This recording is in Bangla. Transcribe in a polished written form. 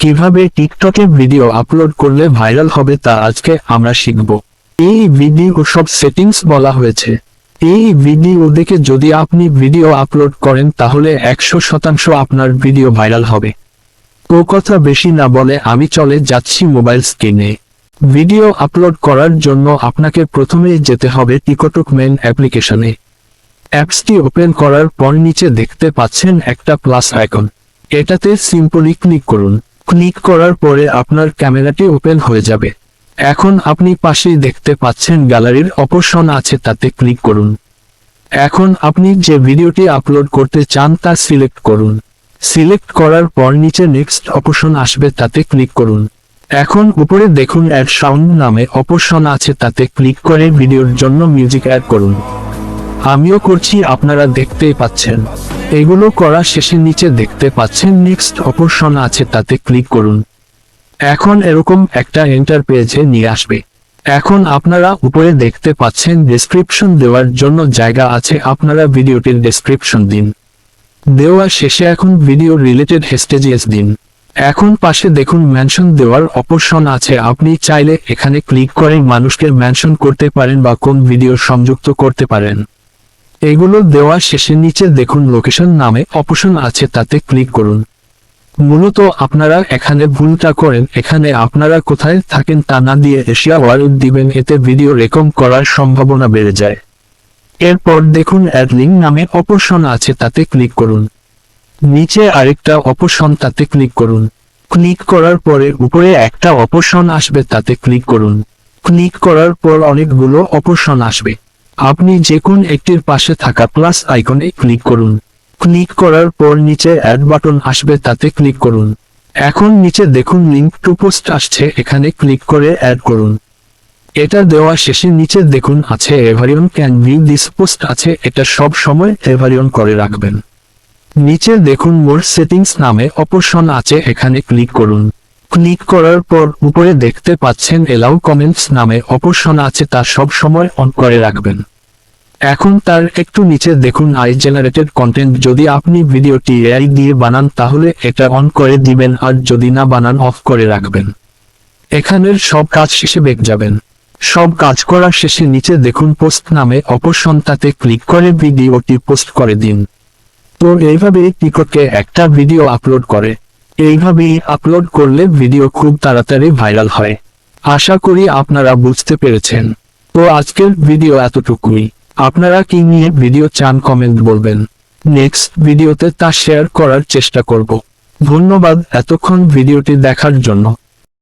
কিভাবে টিকটকে ভিডিও আপলোড করলে ভাইরাল হবে তা আজকে আমরা শিখব। এই ভিডিও সব সেটিংস বলা হয়েছে। এই ভিডিও দেখে যদি আপনি ভিডিও আপলোড করেন তাহলে 100% আপনার ভিডিও ভাইরাল হবে। তো কথা বেশি না বলে আমি চলে যাচ্ছি মোবাইল স্ক্রিনে। ভিডিও আপলোড করার জন্য আপনাকে প্রথমে যেতে হবে টিকটক মেইন অ্যাপ্লিকেশনে। অ্যাপসটি ওপেন করার পর নিচে দেখতে পাচ্ছেন একটা প্লাস আইকন, এটাতে সিম্পলি ক্লিক করুন। ক্লিক করার পরে আপনার ক্যামেরাটি ওপেন হয়ে যাবে। এখন আপনি পাশেই দেখতে পাচ্ছেন গ্যালারির অপশন আছে, তাতে ক্লিক করুন। এখন আপনি যে ভিডিওটি আপলোড করতে চান তা সিলেক্ট করুন। সিলেক্ট করার পর নিচে নেক্সট অপশন আসবে, তাতে ক্লিক করুন। এখন উপরে দেখুন অ্যাড সাউন্ড নামে অপশন আছে, তাতে ক্লিক করে ভিডিওর জন্য মিউজিক অ্যাড করুন। আমিও করছি, আপনারা দেখতেই পাচ্ছেন। এগুলো করা শেষে নিচে দেখতে পাচ্ছেন নেক্সট অপশন আছে, তাতে ক্লিক করুন। এখন এরকম একটা এন্টার পেজে নিয়ে আসবে। এখন আপনারা উপরে দেখতে পাচ্ছেন ডেসক্রিপশন দেওয়ার জন্য জায়গা আছে, আপনারা ভিডিওটির ডেসক্রিপশন দিন। দেওয়া শেষে এখন ভিডিও রিলেটেড হ্যাশট্যাগস দিন। এখন পাশে দেখুন মেনশন দেওয়ার অপশন আছে, আপনি চাইলে এখানে ক্লিক করে মানুষকে মেনশন করতে পারেন বা কোন ভিডিও সংযুক্ত করতে পারেন। এগুলো দেওয়া শেষে নিচে দেখুন লোকেশন নামে অপশন আছে, তাতে ক্লিক করুন। মূলত আপনারা এখানে ভুলটা করেন, এখানে আপনারা কোথায় থাকেন তা না দিয়ে এশিয়া ওয়ার্ল্ড দিবেন, এতে ভিডিও রেকর্ড করার সম্ভাবনা বেড়ে যায়। এরপর দেখুন অ্যাড লিঙ্ক নামে অপশন আছে, তাতে ক্লিক করুন। নিচে আরেকটা অপশন, তাতে ক্লিক করুন। ক্লিক করার পরে উপরে একটা অপশন আসবে, তাতে ক্লিক করুন। ক্লিক করার পর অনেকগুলো অপশন আসবে, আপনি যে কোন একটির পাশে থাকা প্লাস আইকনে ক্লিক করুন। ক্লিক করার পর নিচে অ্যাড বাটন আসবে, তাতে ক্লিক করুন। এখন নিচে দেখুন লিংক টু পোস্ট আসছে, এখানে ক্লিক করে অ্যাড করুন। এটা দেওয়া শেষে নিচে দেখুন আছে এভারিওন ক্যান ভিউ দিস পোস্ট আছে, এটা সব সময় এভারিওন করে রাখবেন। নিচে দেখুন মোর সেটিংস নামে অপশন আছে, এখানে ক্লিক করুন। ক্লিক করার পর উপরে দেখতে পাচ্ছেন এলাউ কমেন্টস নামে অপশন আছে, তা সব সময় অন করে রাখবেন। এখন তার একটু নিচে দেখুন আই জেনারেটেড কন্টেন্ট, যদি আপনি ভিডিওটি এআই দিয়ে বানান তাহলে এটা অন করে দিবেন, আর যদি না বানান অফ করে রাখবেন। এখানের সব কাজ শেষে বেক যাবেন। সব কাজ করা শেষে নিচে দেখুন পোস্ট নামে অপশন, তাতে ক্লিক করে ভিডিওটি পোস্ট করে দিন। তো এইভাবে টিকটকে একটা ভিডিও আপলোড করে। এইভাবেই আপলোড করলে ভিডিও খুব তাড়াতাড়ি ভাইরাল হয়। আশা করি আপনারা বুঝতে পেরেছেন। তো আজকের ভিডিও এতটুকুই। আপনারা কি নিয়ে ভিডিও চান কমেন্ট বলবেন, নেক্সট ভিডিওতে তা শেয়ার করার চেষ্টা করব। ধন্যবাদ এতক্ষণ ভিডিওটি দেখার জন্য।